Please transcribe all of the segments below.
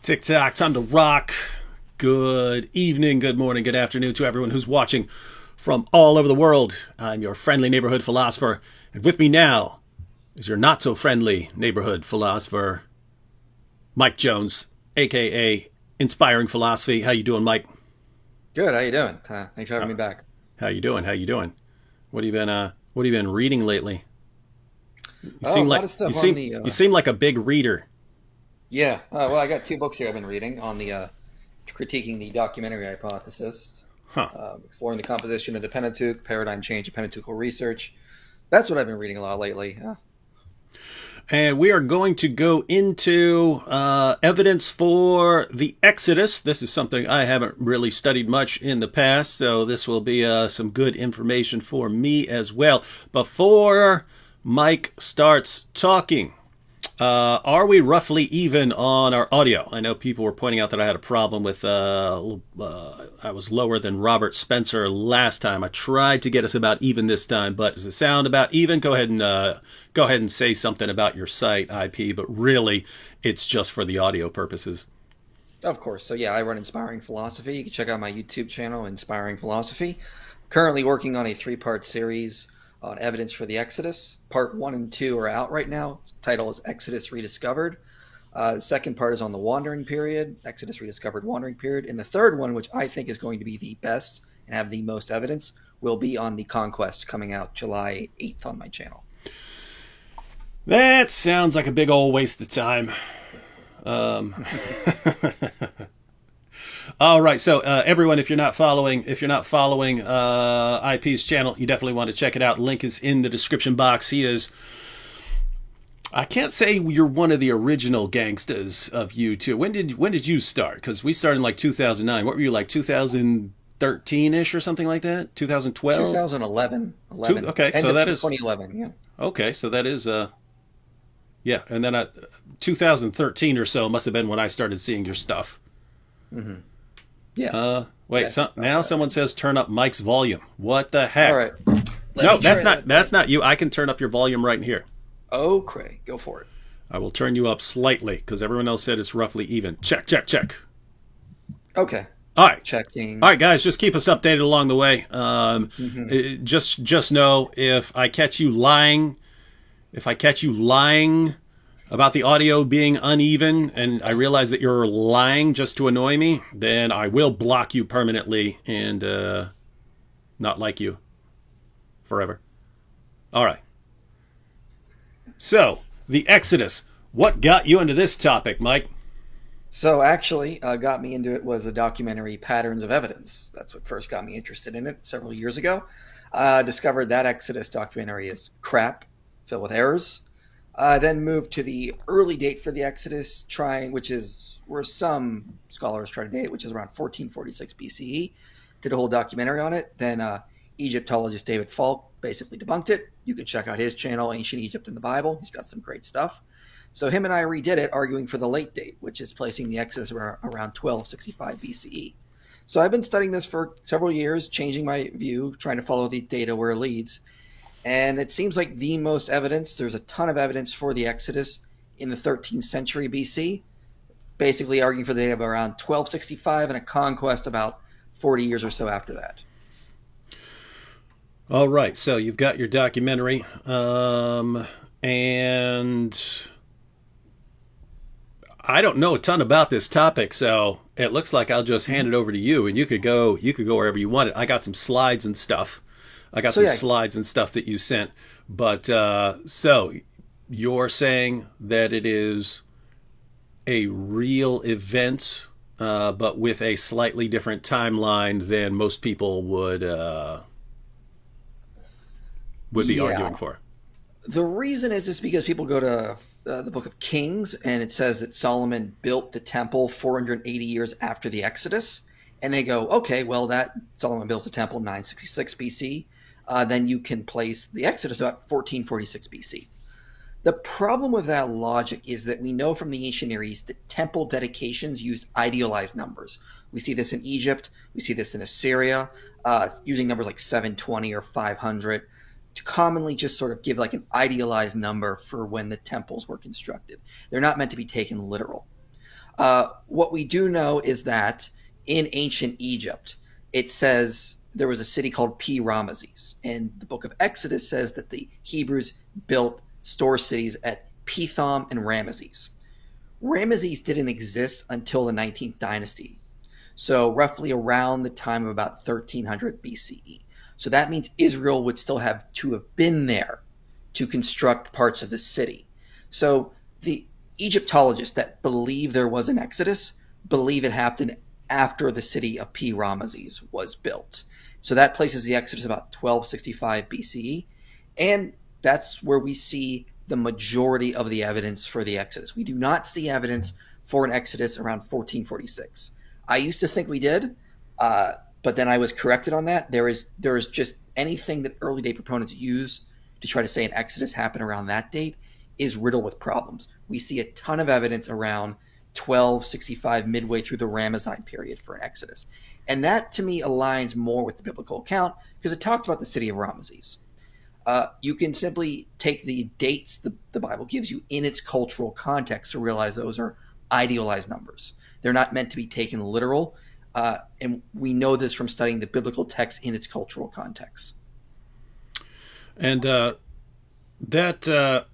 Tick tock, time to rock. Good evening, good morning, good afternoon to everyone who's watching from all over the world. I'm your friendly neighborhood philosopher, and with me now is your not so friendly neighborhood philosopher, Mike Jones, aka Inspiring Philosophy. How you doing, Mike? Good. How you doing? Thanks for having Uh, me back. how you doing? How you doing? What have you been reading lately? You Oh, a seem lot like of stuff on the. you seem like a big reader. Yeah. Well, I got two books here I've been reading on the critiquing the documentary hypothesis, Huh. exploring the composition of the Pentateuch, paradigm change of Pentateuchal research. That's what I've been reading a lot lately. And we are going to go into evidence for the Exodus. This is something I haven't really studied much in the past, so this will be some good information for me as well. Before Mike starts talking, are we roughly even on our audio? I know people were pointing out that I had a problem with I was lower than Robert Spencer last time. I tried to get us about even this time, but does it sound about even? Go ahead and say something about your site IP, but really it's just for the audio purposes. Of course. So yeah, I run Inspiring Philosophy. You can check out my YouTube channel, Inspiring Philosophy. Currently working on a three-part series on evidence for the Exodus. Part one and two are out right now. The title is Exodus Rediscovered. The second part is on the wandering period, Exodus Rediscovered Wandering Period. And the third one, which I think is going to be the best and have the most evidence, will be on the conquest coming out July 8th on my channel. That sounds like a big old waste of time. Um, All right, so everyone, if you're not following IP's channel, you definitely want to check it out. Link is in the description box. He is. I can't say you're one of the original gangsters of YouTube. When did you start? Because we started in like 2009. What were you like 2013 ish or something like that? 2012. 2011. 11. Okay, End so of that is 2011, yeah. okay. So that is yeah, and then 2013 or so must have been when I started seeing your stuff. Mm-hmm. Yeah. Wait. Yeah. Now someone says turn up Mike's volume. What the All heck? right. Let No, me try that's that. not you. I can turn up your volume right here. Oh, Craig, go for it. I will turn you up slightly because everyone else said it's roughly even. Check, check, check. Okay. All right. All Checking. right, guys, just keep us updated along the way. Hmm. Just know if I catch you lying about the audio being uneven, and I realize that you're lying just to annoy me, then I will block you permanently and not like you forever. All right. So, the Exodus. What got you into this topic, Mike? So actually, got me into it was a documentary, Patterns of Evidence. That's what first got me interested in it several years ago. Discovered that Exodus documentary is crap, filled with errors. Then moved to the early date for the Exodus, which is where some scholars try to date it, which is around 1446 BCE. Did a whole documentary on it. Then Egyptologist David Falk basically debunked it. You can check out his channel, Ancient Egypt in the Bible. He's got some great stuff. So him and I redid it, arguing for the late date, which is placing the Exodus around 1265 BCE. So I've been studying this for several years, changing my view, trying to follow the data where it leads. And it seems like the most evidence, there's a ton of evidence for the Exodus in the 13th century BC, basically arguing for the date of around 1265 and a conquest about 40 years or so after that. All right, so you've got your documentary, and I don't know a ton about this topic, so it looks like I'll just hand it over to you, and you could go wherever you want it. I got some slides and stuff. I got So some yeah, slides and stuff that you sent, but so you're saying that it is a real event, but with a slightly different timeline than most people would be yeah. arguing for. The reason is just because people go to the book of Kings and it says that Solomon built the temple 480 years after the Exodus. And they go, okay, well, that Solomon builds the temple 966 BC. Then you can place the Exodus about 1446 BC. The problem with that logic is that we know from the ancient Near East that temple dedications used idealized numbers. We see this in Egypt. We see this in Assyria, using numbers like 720 or 500 to commonly just sort of give like an idealized number for when the temples were constructed. They're not meant to be taken literal. What we do know is that in ancient Egypt, it says there was a city called P. Ramesses. And the book of Exodus says that the Hebrews built store cities at Pithom and Ramesses. Ramesses didn't exist until the 19th dynasty, so roughly around the time of about 1300 BCE. So that means Israel would still have to have been there to construct parts of the city. So the Egyptologists that believe there was an Exodus believe it happened after the city of P. Ramesses was built. So that places the Exodus about 1265 BCE. And that's where we see the majority of the evidence for the Exodus. We do not see evidence for an Exodus around 1446. I used to think we did, but then I was corrected on that. There is just anything that early date proponents use to try to say an Exodus happened around that date is riddled with problems. We see a ton of evidence around 1265, midway through the Ramesside period for an Exodus. And that, to me, aligns more with the biblical account because it talks about the city of Ramesses. You can simply take the dates the Bible gives you in its cultural context to realize those are idealized numbers. They're not meant to be taken literal, and we know this from studying the biblical text in its cultural context. And that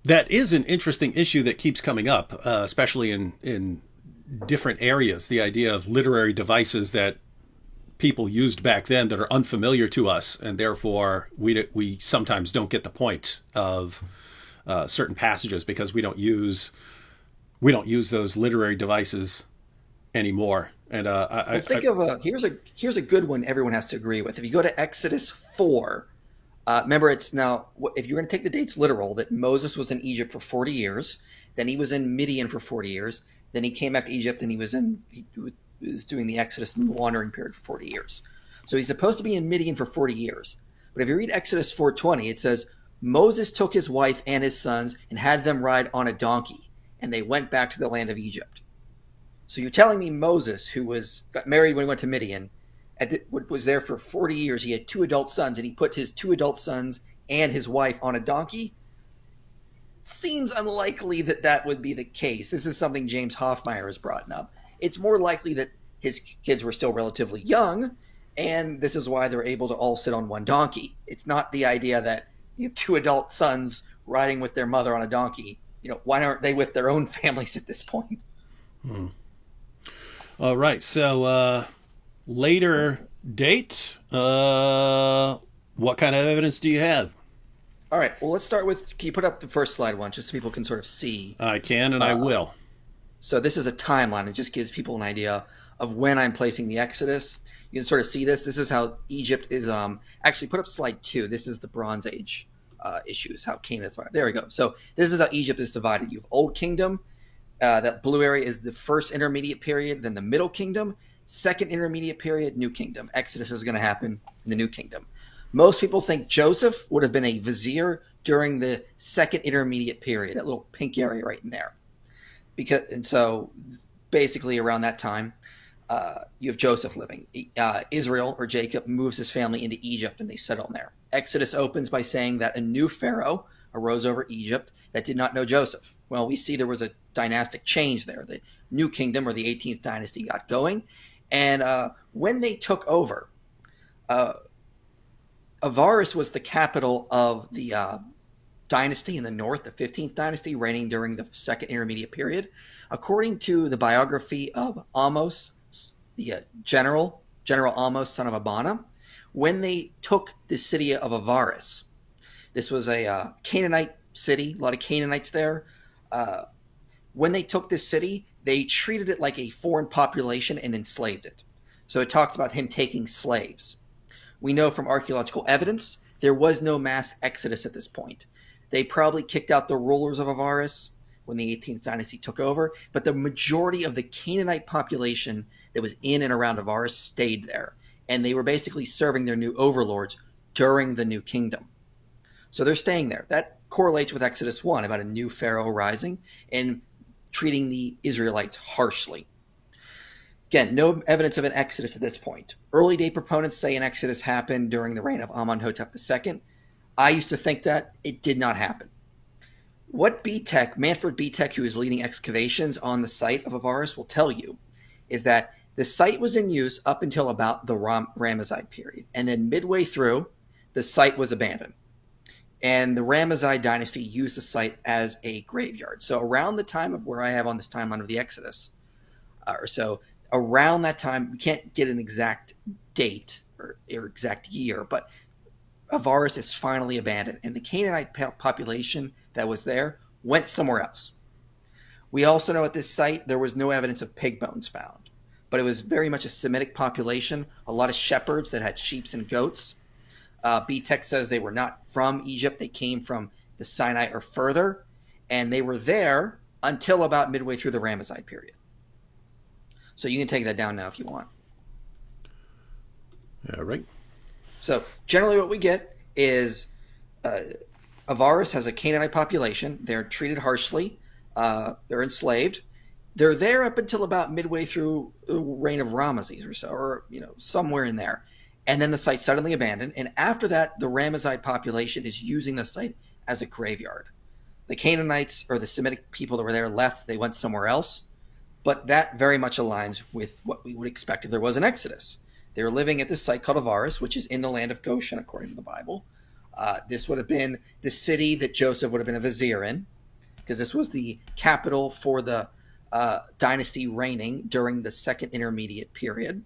that is an interesting issue that keeps coming up, especially in different areas. The idea of literary devices that people used back then that are unfamiliar to us, and therefore we sometimes don't get the point of certain passages because we don't use those literary devices anymore. And here's a good one everyone has to agree with. If you go to Exodus 4, remember it's now, if you're going to take the dates literal, that Moses was in Egypt for 40 years, then he was in Midian for 40 years, then he came back to Egypt and he was doing the Exodus and wandering period for 40 years. So he's supposed to be in Midian for 40 years. But if you read Exodus 4:20, it says, Moses took his wife and his sons and had them ride on a donkey, and they went back to the land of Egypt. So you're telling me Moses, who got married when he went to Midian, was there for 40 years, he had 2 adult sons, and he put his 2 adult sons and his wife on a donkey? Seems unlikely that would be the case. This is something James Hoffmeyer has brought up. It's more likely that his kids were still relatively young, and this is why they're able to all sit on one donkey. It's not the idea that you have 2 adult sons riding with their mother on a donkey. Why aren't they with their own families at this point? All right. So later date. What kind of evidence do you have? All right. Well, let's start with. Can you put up the first slide one, just so people can sort of see? I can, and I will. So this is a timeline. It just gives people an idea of when I'm placing the Exodus. You can sort of see this. This is how Egypt is. Actually, put up slide 2. This is the Bronze Age issues. How Canaan is divided. There we go. So this is how Egypt is divided. You have Old Kingdom. That blue area is the first intermediate period. Then the Middle Kingdom. Second intermediate period, New Kingdom. Exodus is going to happen in the New Kingdom. Most people think Joseph would have been a vizier during the second intermediate period, that little pink area right in there. So basically around that time, you have Joseph living. Israel, or Jacob, moves his family into Egypt and they settle there. Exodus opens by saying that a new pharaoh arose over Egypt that did not know Joseph. Well, we see there was a dynastic change there. The New Kingdom, or the 18th dynasty, got going. And when they took over, Avaris was the capital of the dynasty in the north, the 15th dynasty, reigning during the second intermediate period. According to the biography of Amos, the General Amos, son of Abana, when they took the city of Avaris, this was a Canaanite city, a lot of Canaanites there. When they took this city, they treated it like a foreign population and enslaved it. So it talks about him taking slaves. We know from archaeological evidence there was no mass exodus at this point. They probably kicked out the rulers of Avaris when the 18th dynasty took over, but the majority of the Canaanite population that was in and around Avaris stayed there, and they were basically serving their new overlords during the New Kingdom. So they're staying there. That correlates with Exodus 1 about a new pharaoh rising and treating the Israelites harshly. Again, no evidence of an exodus at this point. Early day proponents say an exodus happened during the reign of Amenhotep II. I used to think that it did not happen. What Manfred B-Tech, who is leading excavations on the site of Avaris, will tell you is that the site was in use up until about the Ramesside period. And then midway through, the site was abandoned. And the Ramesside dynasty used the site as a graveyard. So around the time of where I have on this timeline of the Exodus, or so around that time, we can't get an exact date or exact year, but Avaris is finally abandoned. And the Canaanite population that was there went somewhere else. We also know at this site there was no evidence of pig bones found, but it was very much a Semitic population, a lot of shepherds that had sheep and goats. B-Tech says they were not from Egypt. They came from the Sinai or further, and they were there until about midway through the Ramesside period. So you can take that down now if you want. All right. So generally what we get is Avaris has a Canaanite population. They're treated harshly. They're enslaved. They're there up until about midway through the reign of Ramesses or so, or somewhere in there. And then the site's suddenly abandoned. And after that, the Ramesside population is using the site as a graveyard. The Canaanites or the Semitic people that were there left. They went somewhere else. But that very much aligns with what we would expect if there was an Exodus. They were living at this site called Avaris, which is in the land of Goshen, according to the Bible. This would have been the city that Joseph would have been a vizier in, because this was the capital for the dynasty reigning during the second intermediate period.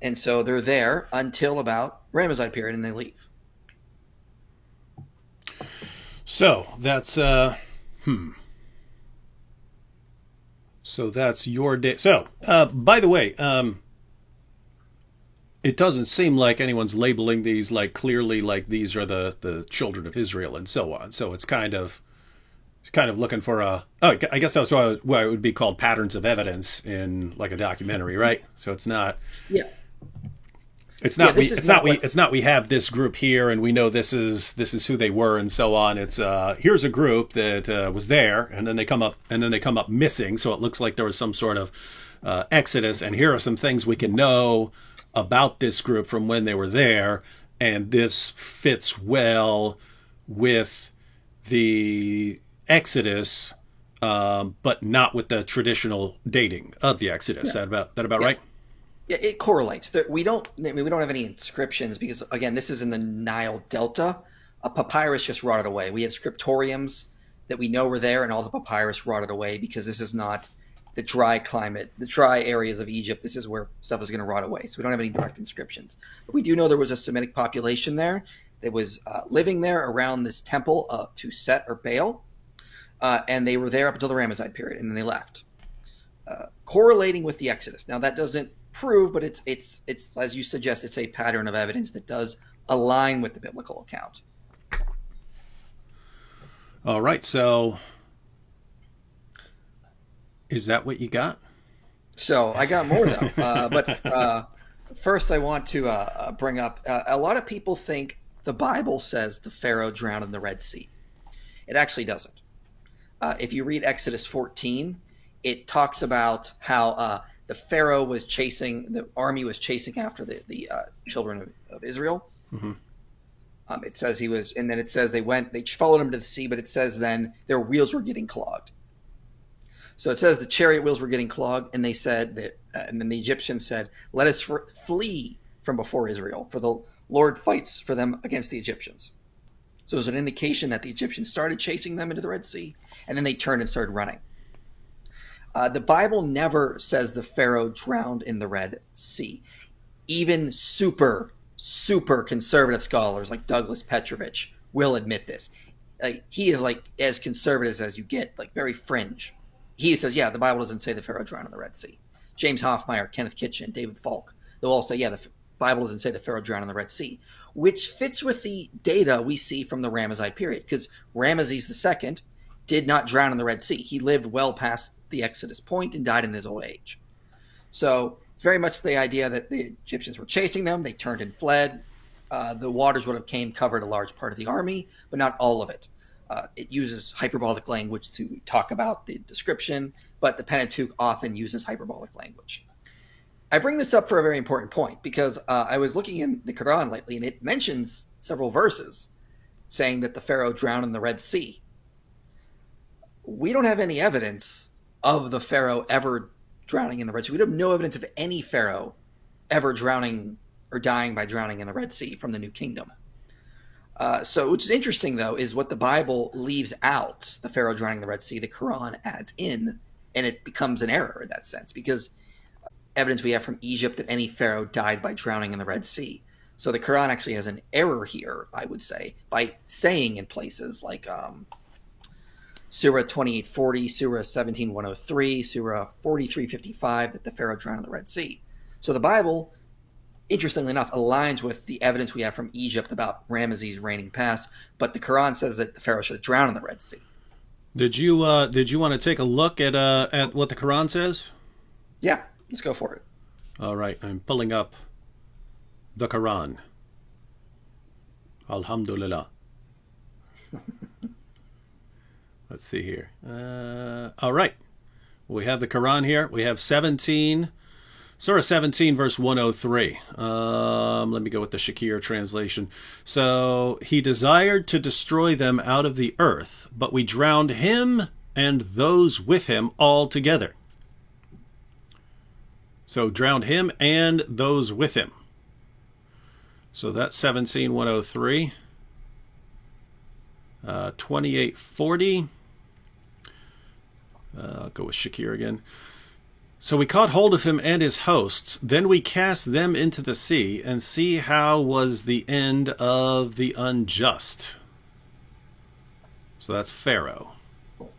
And so they're there until about Ramesside period, and they leave. So that's So that's your day. So, by the way, it doesn't seem like anyone's labeling these like clearly like these are the children of Israel and so on. So it's kind of looking for I guess that's what it would be called patterns of evidence in like a documentary, right? So it's not. Yeah. It's not we have this group here and we know this is who they were and so on. It's here's a group that was there and then they come up missing, so it looks like there was some sort of exodus, and here are some things we can know about this group from when they were there, and this fits well with the Exodus, but not with the traditional dating of the Exodus. Yeah. That about right? Yeah, it correlates. We don't have any inscriptions because, again, this is in the Nile Delta. A papyrus just rotted away. We have scriptoriums that we know were there, and all the papyrus rotted away because this is not the dry climate, the dry areas of Egypt. This is where stuff is going to rot away. So we don't have any direct inscriptions. But we do know there was a Semitic population there that was living there around this temple to Set or Baal, and they were there up until the Ramesside period, and then they left. Correlating with the Exodus. Now, that doesn't prove, but it's as you suggest, it's a pattern of evidence that does align with the biblical account. All right, so is that what you got? So I got more though, but first I want to bring up a lot of people think the Bible says the Pharaoh drowned in the Red Sea. It actually doesn't. If you read Exodus 14, it talks about how the Pharaoh the army was chasing after the children of Israel. Mm-hmm. It says and then it says they followed him to the sea, but it says then their wheels were getting clogged. So it says the chariot wheels were getting clogged, and they said that, and then the Egyptians said, "Let us flee from before Israel, for the Lord fights for them against the Egyptians." So it was an indication that the Egyptians started chasing them into the Red Sea, and then they turned and started running. The Bible never says the Pharaoh drowned in the Red Sea. Even super conservative scholars like Douglas Petrovich will admit this. He is like as conservative as you get, like very fringe. He says, yeah, the Bible doesn't say the Pharaoh drowned in the Red Sea. James Hoffmeyer, Kenneth Kitchen, David Falk, they'll all say, yeah, the Bible doesn't say the Pharaoh drowned in the Red Sea, which fits with the data we see from the Ramesside period, because Ramesses II did not drown in the Red Sea. He lived well past the Exodus point and died in his old age. So it's very much the idea that the Egyptians were chasing them. They turned and fled. The waters would have covered a large part of the army, but not all of it. It uses hyperbolic language to talk about the description, but the Pentateuch often uses hyperbolic language. I bring this up for a very important point because I was looking in the Quran lately, and it mentions several verses saying that the Pharaoh drowned in the Red Sea. we don't have any evidence of the Pharaoh ever drowning in the Red Sea. We have no evidence of any Pharaoh ever drowning or dying by drowning in the Red Sea from the New Kingdom. So, which is interesting, though, is what the Bible leaves out, the Pharaoh drowning in the Red Sea, the Quran adds in, and it becomes an error in that sense, because evidence we have from Egypt that any Pharaoh died by drowning in the Red Sea. So the Quran actually has an error here, I would say, by saying in places like Surah 28:40, Surah 17:103, Surah 43:55 that the Pharaoh drowned in the Red Sea. So the Bible, interestingly enough, aligns with the evidence we have from Egypt about Ramesses reigning past, but the Quran says that the Pharaoh should have drowned in the Red Sea. Did you want to take a look at what the Quran says? Yeah, let's go for it. All right, I'm pulling up the Quran. Alhamdulillah. Let's see here. All right. We have the Quran here. We have Surah 17, verse 103. Let me go with the Shakir translation. So, he desired to destroy them out of the earth, but we drowned him and those with him all together. So, drowned him and those with him. So, that's 17:103. 28:40. I'll go with Shakir again. So we caught hold of him and his hosts. Then we cast them into the sea, and see how was the end of the unjust. So that's Pharaoh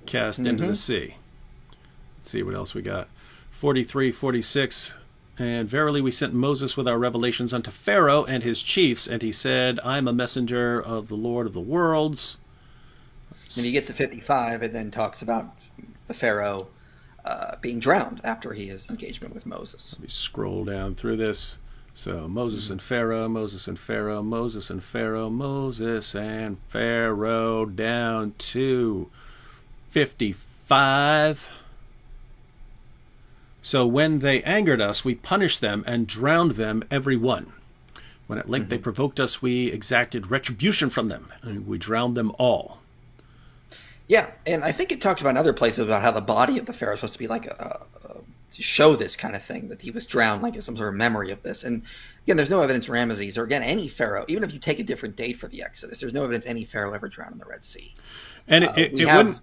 cast into the sea. Let's see what else we got. 43:46. And verily we sent Moses with our revelations unto Pharaoh and his chiefs, and he said, I am a messenger of the Lord of the worlds. And you get to 55, it then talks about the Pharaoh being drowned after his engagement with Moses. Let me scroll down through this. So Moses and Pharaoh, Moses and Pharaoh, Moses and Pharaoh, Moses and Pharaoh, down to 55. So when they angered us, we punished them and drowned them every one. When at length they provoked us, we exacted retribution from them, and we drowned them all. Yeah, and I think it talks about in other places about how the body of the Pharaoh is supposed to be like to show this kind of thing, that he was drowned, like some sort of memory of this. And again, there's no evidence Ramesses, or again, any Pharaoh, even if you take a different date for the Exodus, there's no evidence any Pharaoh ever drowned in the Red Sea. And it wouldn't...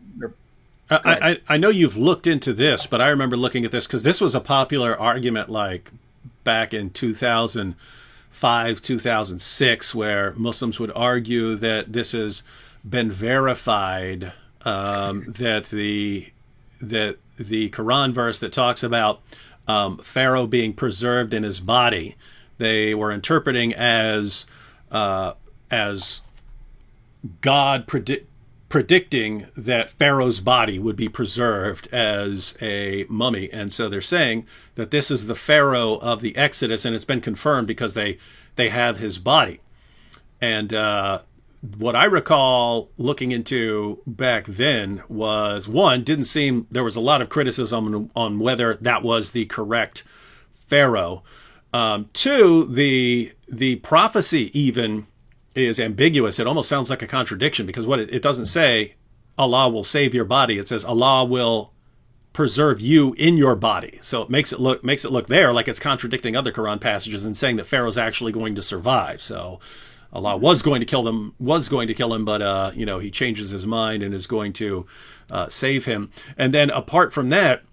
I know you've looked into this, but I remember looking at this because this was a popular argument like back in 2005, 2006, where Muslims would argue that this has been verified, that the Quran verse that talks about Pharaoh being preserved in his body, they were interpreting as God predicting that Pharaoh's body would be preserved as a mummy. And so they're saying that this is the Pharaoh of the Exodus, and it's been confirmed because they have his body. And what I recall looking into back then was, one, didn't seem, there was a lot of criticism on whether that was the correct Pharaoh. Two, the prophecy even is ambiguous. It almost sounds like a contradiction, because what it doesn't say Allah will save your body. It says Allah will preserve you in your body. So it makes it look there like it's contradicting other Quran passages and saying that Pharaoh's actually going to survive. So Allah was going to kill him, but he changes his mind and is going to save him. And then apart from that,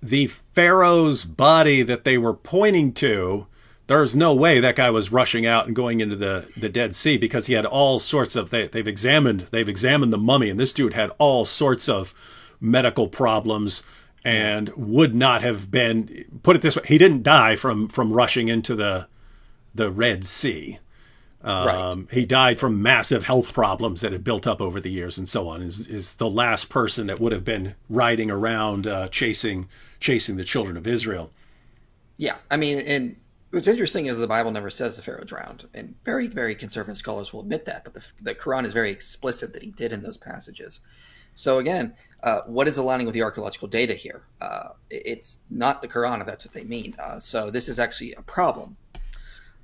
the Pharaoh's body that they were pointing to, there's no way that guy was rushing out and going into the Dead Sea, because he had all sorts of, they've examined the mummy, and this dude had all sorts of medical problems and would not have been, put it this way, he didn't die from rushing into the Red Sea. Right. He died from massive health problems that had built up over the years and so on. Is the last person that would have been riding around chasing the children of Israel. Yeah, I mean, and what's interesting is the Bible never says the Pharaoh drowned, and very, very conservative scholars will admit that, but the Quran is very explicit that he did in those passages. So again, what is aligning with the archaeological data here? It's not the Quran, if that's what they mean. So this is actually a problem.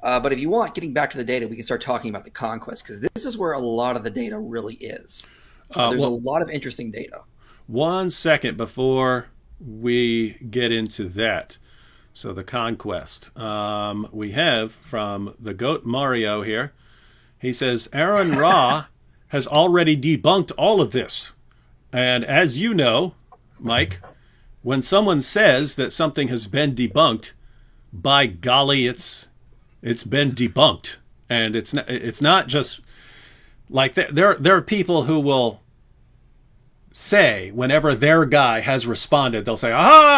But if you want, getting back to the data, we can start talking about the conquest, because this is where a lot of the data really is. There's a lot of interesting data. one second before we get into that. So the conquest. We have from the goat Mario here. He says Aaron Ra has already debunked all of this. And as you know, Mike, when someone says that something has been debunked, by golly, it's been debunked. And it's not just like there are people who will say whenever their guy has responded, they'll say,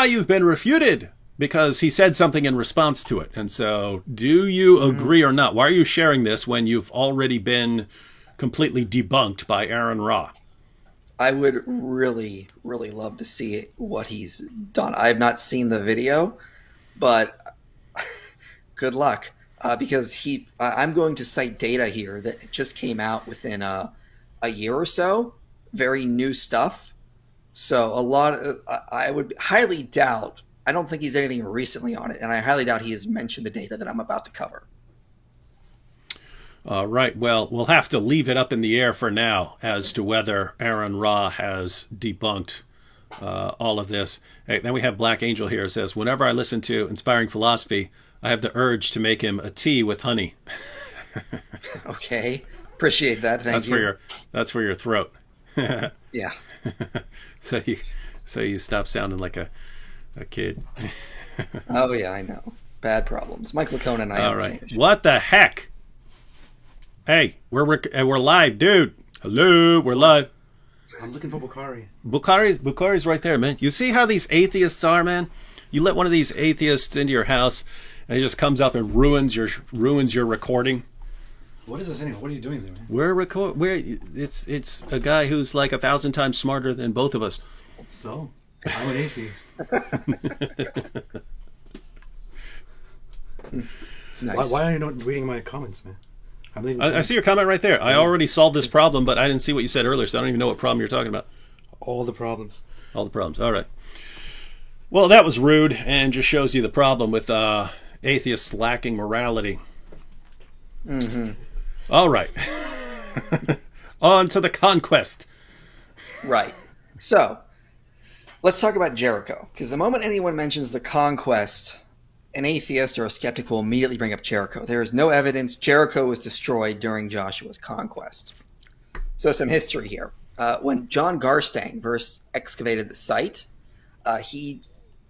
you've been refuted because he said something in response to it. And so do you agree or not? Why are you sharing this when you've already been completely debunked by Aaron Ra? I would really, really love to see what he's done. I have not seen the video, but good luck. Because I'm going to cite data here that just came out within a year or so. Very new stuff. So I would highly doubt, I don't think he's anything recently on it, and I highly doubt he has mentioned the data that I'm about to cover. Right. Well, we'll have to leave it up in the air for now as to whether Aaron Ra has debunked all of this. Hey, then we have Black Angel here who says, whenever I listen to Inspiring Philosophy, I have the urge to make him a tea with honey. Okay. Appreciate that. Thank you. That's for your throat. Yeah. So you stop sounding like a kid. Oh yeah, I know. Bad problems. Mike Lacona and I have the same issue. What the heck? Hey, we're live, dude. Hello, we're live. I'm looking for Bukhari. Bukhari's right there, man. You see how these atheists are, man? You let one of these atheists into your house, and he just comes up and ruins your recording. What is this anyway? What are you doing there, man? It's a guy who's like 1,000 times smarter than both of us. So, I'm an atheist. Nice. Why are you not reading my comments, man? I see your comment right there. I already solved this problem, but I didn't see what you said earlier, so I don't even know what problem you're talking about. All the problems. All the problems. All right. Well, that was rude and just shows you the problem with atheists lacking morality. Mm-hmm. All right. On to the conquest. Right. So, let's talk about Jericho. Because the moment anyone mentions the conquest, an atheist or a skeptic will immediately bring up Jericho. There is no evidence Jericho was destroyed during Joshua's conquest. So some history here. When John Garstang first excavated the site, he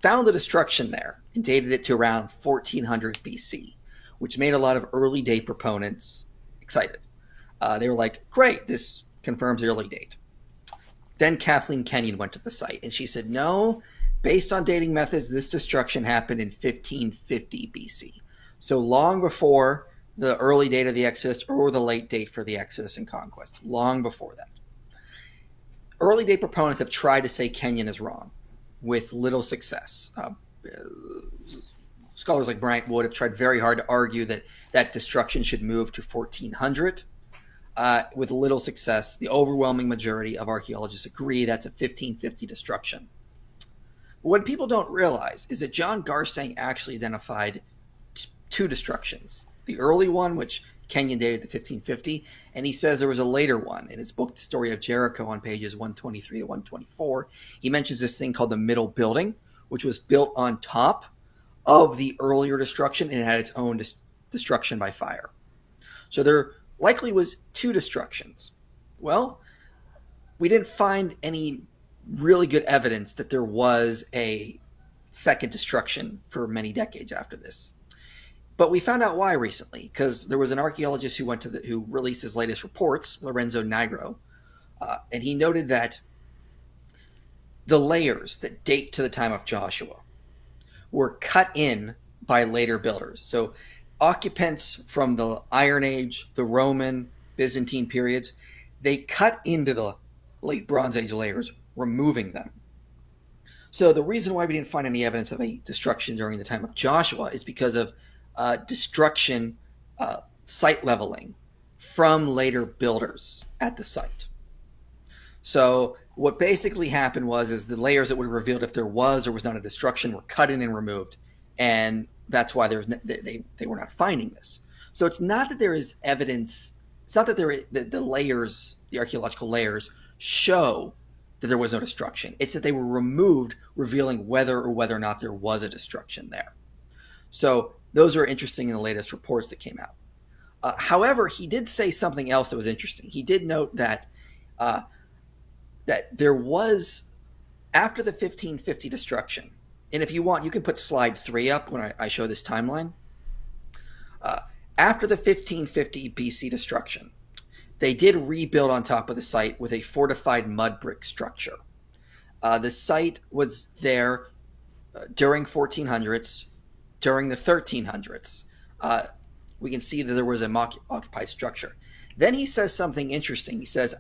found the destruction there and dated it to around 1400 BC, which made a lot of early date proponents excited. They were like, great, this confirms the early date. Then Kathleen Kenyon went to the site and she said, no, based on dating methods, this destruction happened in 1550 BC. So long before the early date of the Exodus or the late date for the Exodus and conquest, long before that. Early date proponents have tried to say Kenyon is wrong with little success. Scholars like Bryant Wood have tried very hard to argue that destruction should move to 1400. With little success, the overwhelming majority of archaeologists agree that's a 1550 destruction. But what people don't realize is that John Garstang actually identified two destructions. The early one, which Kenyon dated to 1550, and he says there was a later one. In his book, The Story of Jericho, on pages 123 to 124, he mentions this thing called the Middle Building, which was built on top of the earlier destruction, and it had its own destruction by fire. So there likely was two destructions. Well, we didn't find any really good evidence that there was a second destruction for many decades after this. But we found out why recently, because there was an archaeologist who released his latest reports, Lorenzo Nigro, and he noted that the layers that date to the time of Joshua were cut in by later builders. So occupants from the Iron Age, the Roman, Byzantine periods, they cut into the late Bronze Age layers, removing them. So the reason why we didn't find any evidence of a destruction during the time of Joshua is because of destruction, site leveling from later builders at the site. So what basically happened is the layers that would have revealed if there was or was not a destruction were cut in and removed, and that's why they were not finding this. So it's not that there is evidence. It's not that the layers, the archaeological layers, show that there was no destruction. It's that they were removed, revealing whether or not there was a destruction there. So those are interesting in the latest reports that came out. However, he did say something else that was interesting. He did note that that there was, after the 1550 destruction, and if you want, you can put slide 3 up when I show this timeline. After the 1550 BC destruction, they did rebuild on top of the site with a fortified mud brick structure. The site was there during 1400s, during the 1300s. We can see that there was a occupied structure. Then he says something interesting. He says,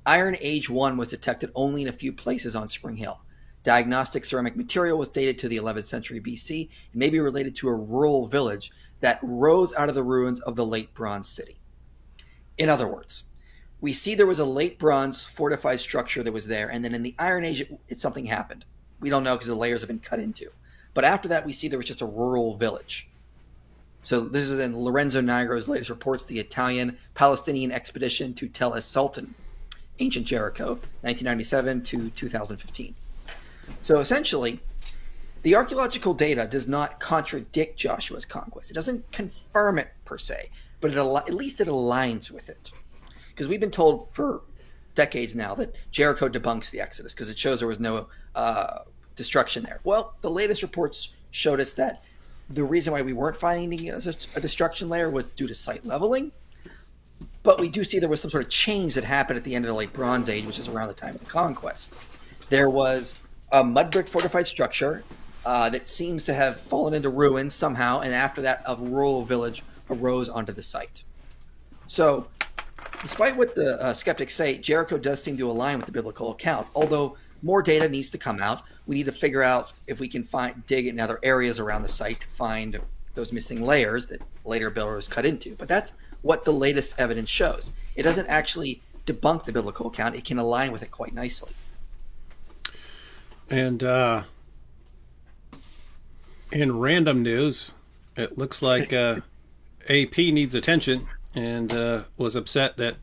Iron Age 1 was detected only in a few places on Spring Hill. Diagnostic ceramic material was dated to the 11th century BC and may be related to a rural village that rose out of the ruins of the late Bronze City. In other words, we see there was a late Bronze fortified structure that was there, and then in the Iron Age, something happened. We don't know because the layers have been cut into. But after that, we see there was just a rural village. So this is in Lorenzo Nigro's latest reports, the Italian-Palestinian expedition to Tel es-Sultan, ancient Jericho, 1997 to 2015. So essentially, the archaeological data does not contradict Joshua's conquest. It doesn't confirm it per se, but at least it aligns with it. Because we've been told for decades now that Jericho debunks the Exodus because it shows there was no destruction there. Well, the latest reports showed us that the reason why we weren't finding a destruction layer was due to site leveling. But we do see there was some sort of change that happened at the end of the Late Bronze Age, which is around the time of the conquest. There was a mud brick fortified structure that seems to have fallen into ruins somehow, and after that, a rural village arose onto the site. So, despite what the skeptics say, Jericho does seem to align with the biblical account, although more data needs to come out. We need to figure out if we can dig in other areas around the site to find those missing layers that later builders cut into. But that's what the latest evidence shows. It doesn't actually debunk the biblical account. It can align with it quite nicely. And in random news, it looks like AP needs attention and was upset that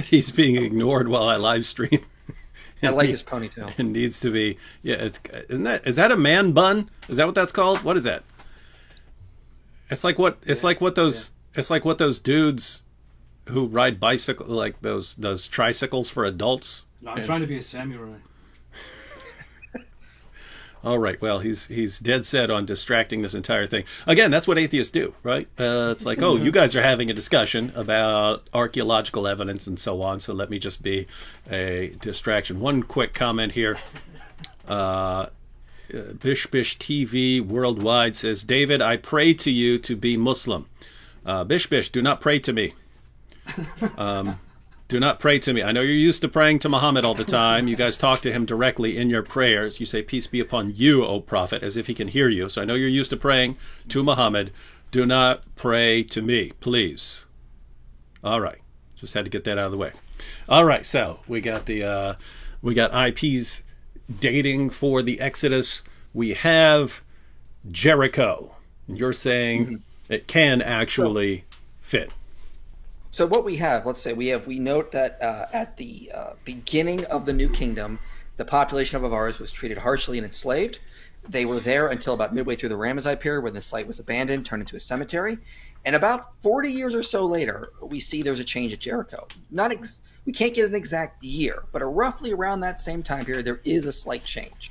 he's being ignored while I live stream. I like his ponytail. It needs to be. Yeah, is that a man bun? Is that what that's called? What is that? It's like what those dudes who ride bicycle, like those tricycles for adults. No, I'm trying to be a samurai. All right. Well, he's dead set on distracting this entire thing. Again, that's what atheists do, right? It's like, oh, you guys are having a discussion about archaeological evidence and so on, so let me just be a distraction. One quick comment here. Bish TV Worldwide says, David, I pray to you to be Muslim. Bish, do not pray to me. Do not pray to me. I know you're used to praying to Muhammad all the time. You guys talk to him directly in your prayers. You say, peace be upon you, O Prophet, as if he can hear you. So I know you're used to praying to Muhammad. Do not pray to me, please. All right. Just had to get that out of the way. All right. So we got IPs dating for the Exodus. We have Jericho. You're saying it can actually fit. So what we have, we note that at the beginning of the New Kingdom, the population of Avaris was treated harshly and enslaved. They were there until about midway through the Ramesside period when the site was abandoned, turned into a cemetery. And about 40 years or so later, we see there's a change at Jericho. We can't get an exact year, but roughly around that same time period, there is a slight change,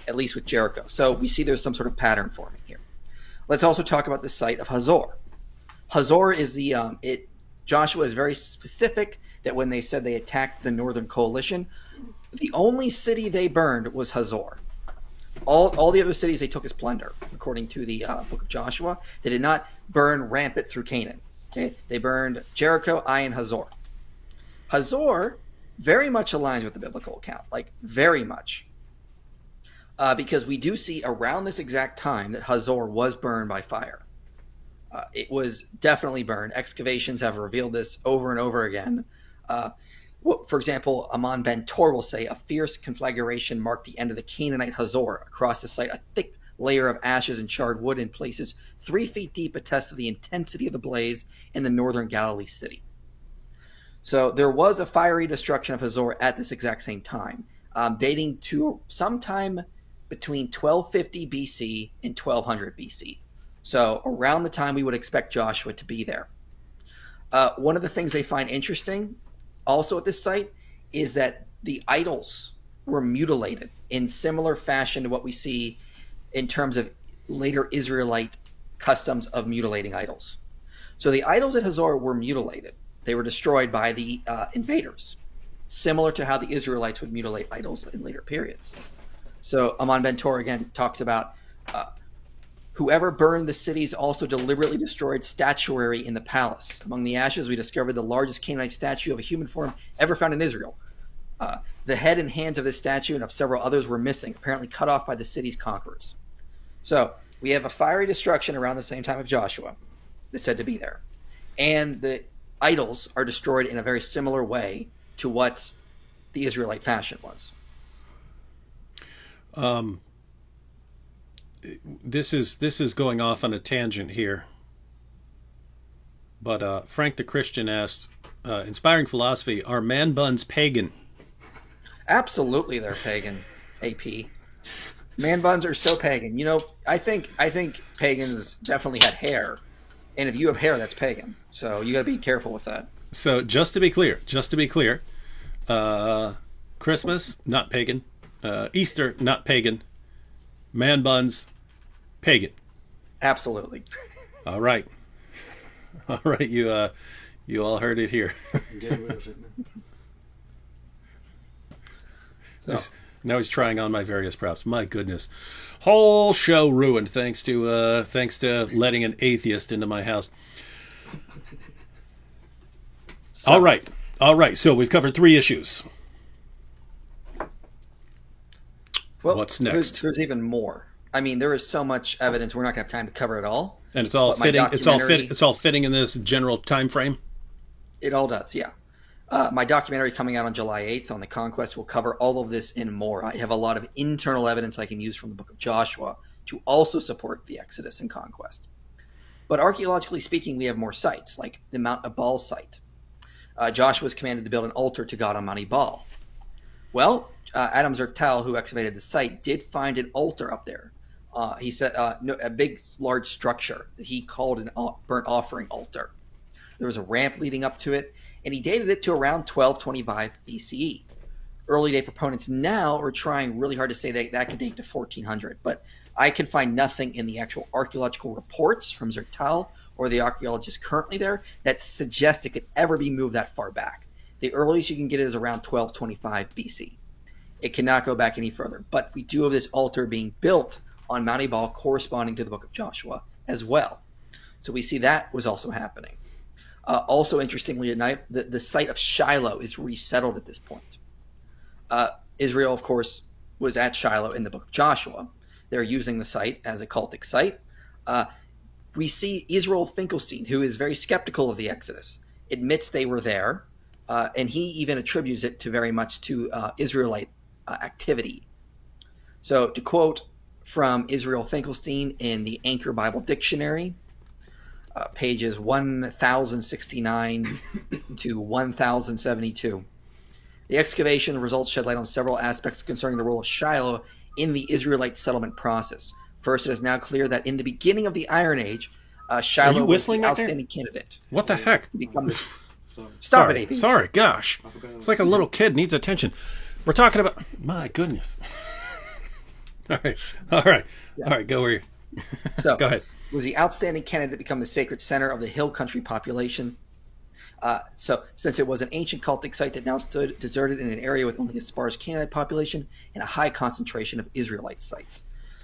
at least with Jericho. So we see there's some sort of pattern forming here. Let's also talk about the site of Hazor. Hazor is Joshua is very specific that when they said they attacked the Northern Coalition, the only city they burned was Hazor. All the other cities they took as plunder, according to the book of Joshua. They did not burn rampant through Canaan. Okay, they burned Jericho, Ai, and Hazor. Hazor very much aligns with the biblical account, like very much. Because we do see around this exact time that Hazor was burned by fire. It was definitely burned. Excavations have revealed this over and over again. For example, Amon ben Tor will say, a fierce conflagration marked the end of the Canaanite Hazor. Across the site, a thick layer of ashes and charred wood in places 3 feet deep attests to the intensity of the blaze in the northern Galilee city. So there was a fiery destruction of Hazor at this exact same time, dating to sometime between 1250 BC and 1200 BC. So around the time we would expect Joshua to be there. One of the things they find interesting also at this site is that the idols were mutilated in similar fashion to what we see in terms of later Israelite customs of mutilating idols. So the idols at Hazor were mutilated. They were destroyed by the invaders, similar to how the Israelites would mutilate idols in later periods. So Amon Ben Tor again talks about whoever burned the cities also deliberately destroyed statuary in the palace. Among the ashes, we discovered the largest Canaanite statue of a human form ever found in Israel. The head and hands of this statue and of several others were missing, apparently cut off by the city's conquerors. So we have a fiery destruction around the same time of Joshua that's said to be there. And the idols are destroyed in a very similar way to what the Israelite fashion was. This is going off on a tangent here. But Frank the Christian asks, inspiring philosophy, are man buns pagan? Absolutely, they're pagan. AP. Man buns are so pagan. You know, I think pagans definitely had hair, and if you have hair, that's pagan. So you got to be careful with that. So just to be clear, Christmas not pagan, Easter not pagan, man buns pagan. Absolutely. All right. You all heard it here. Get rid of it, man. So. Now he's trying on my various props. My goodness, whole show ruined thanks to letting an atheist into my house. So. All right. So we've covered 3 issues. Well, what's next? There's even more. I mean, there is so much evidence. We're not going to have time to cover it all. And it's all fitting. It's all fitting in this general time frame. It all does, yeah. My documentary coming out on July 8th on the conquest will cover all of this and more. I have a lot of internal evidence I can use from the book of Joshua to also support the Exodus and conquest. But archaeologically speaking, we have more sites, like the Mount Ebal site. Joshua was commanded to build an altar to God on Mount Ebal. Well, Adam Zertal, who excavated the site, did find an altar up there. He said a big, large structure that he called an burnt offering altar. There was a ramp leading up to it, and he dated it to around 1225 BCE. Early day proponents now are trying really hard to say that could date to 1400, but I can find nothing in the actual archaeological reports from Zertal or the archaeologists currently there that suggests it could ever be moved that far back. The earliest you can get it is around 1225 BC. It cannot go back any further, but we do have this altar being built on Mount Ebal corresponding to the book of Joshua as well. So we see that was also happening. Also, interestingly enough, the site of Shiloh is resettled at this point. Israel, of course, was at Shiloh in the book of Joshua. They're using the site as a cultic site. We see Israel Finkelstein, who is very skeptical of the Exodus, admits they were there, and he even attributes it to very much to Israelite activity. So to quote from Israel Finkelstein in the Anchor Bible Dictionary, pages 1069 to 1072. The excavation results shed light on several aspects concerning the role of Shiloh in the Israelite settlement process. First, it is now clear that in the beginning of the Iron Age, Shiloh was the outstanding candidate. What the heck? To become this. Stop it, AP. Sorry, gosh. It's like a little kid needs attention. We're talking about... My goodness. All right, go where you... So, go ahead. Was the outstanding candidate to become the sacred center of the hill country population. So since it was an ancient cultic site that now stood deserted in an area with only a sparse Canaanite population and a high concentration of Israelite sites.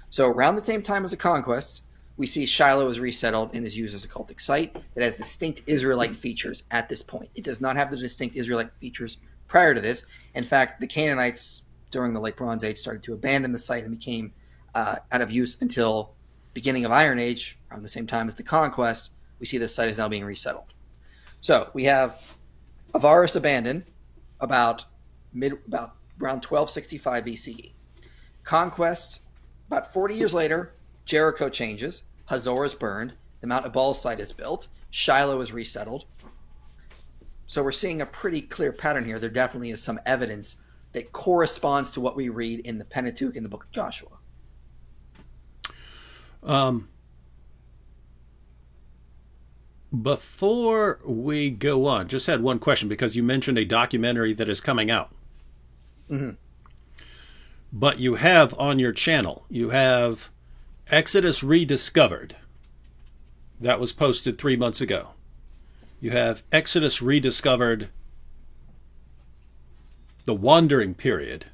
So around the same time as the conquest, we see Shiloh is resettled and is used as a cultic site that has distinct Israelite features at this point. It does not have the distinct Israelite features prior to this. In fact, the Canaanites during the Late Bronze Age started to abandon the site and became out of use until beginning of Iron Age, around the same time as the conquest. We see this site is now being resettled. So we have Avaris abandoned about around 1265 BCE. Conquest, about 40 years later, Jericho changes, Hazor is burned, the Mount Ebal site is built, Shiloh is resettled. So we're seeing a pretty clear pattern here. There definitely is some evidence that corresponds to what we read in the Pentateuch in the book of Joshua. Before we go on, just had one question because you mentioned a documentary that is coming out. Mm-hmm. But you have on your channel, you have Exodus Rediscovered. That was posted 3 months ago. You have Exodus Rediscovered, the Wandering Period.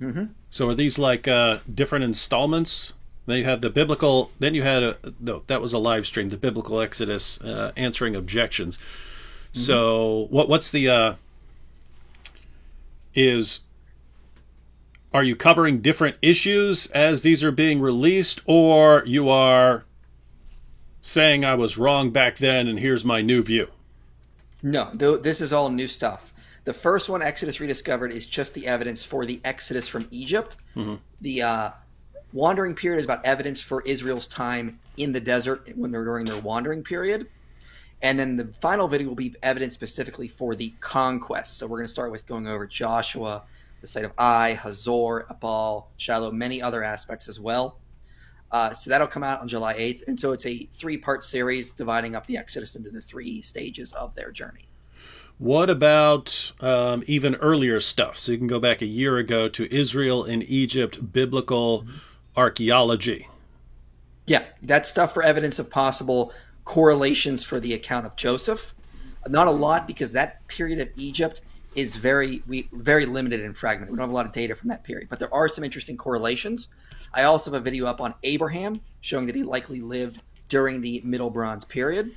Mm-hmm. So are these like different installments? Then you have the biblical, then you had no, that was a live stream, the biblical Exodus answering objections. Mm-hmm. So what's the, are you covering different issues as these are being released, or you are saying I was wrong back then and here's my new view? No, this is all new stuff. The first one, Exodus Rediscovered, is just the evidence for the Exodus from Egypt. Mm-hmm. The Wandering Period is about evidence for Israel's time in the desert when they're during their wandering period. And then the final video will be evidence specifically for the conquest. So we're going to start with going over Joshua, the site of Ai, Hazor, Abal, Shiloh, many other aspects as well. So that'll come out on July 8th. And so it's a 3-part series dividing up the Exodus into the 3 stages of their journey. What about even earlier stuff? So you can go back a year ago to Israel and Egypt, biblical archaeology. Yeah, that's stuff for evidence of possible correlations for the account of Joseph. Not a lot, because that period of Egypt is very limited and fragmented. We don't have a lot of data from that period, but there are some interesting correlations. I also have a video up on Abraham showing that he likely lived during the Middle Bronze period.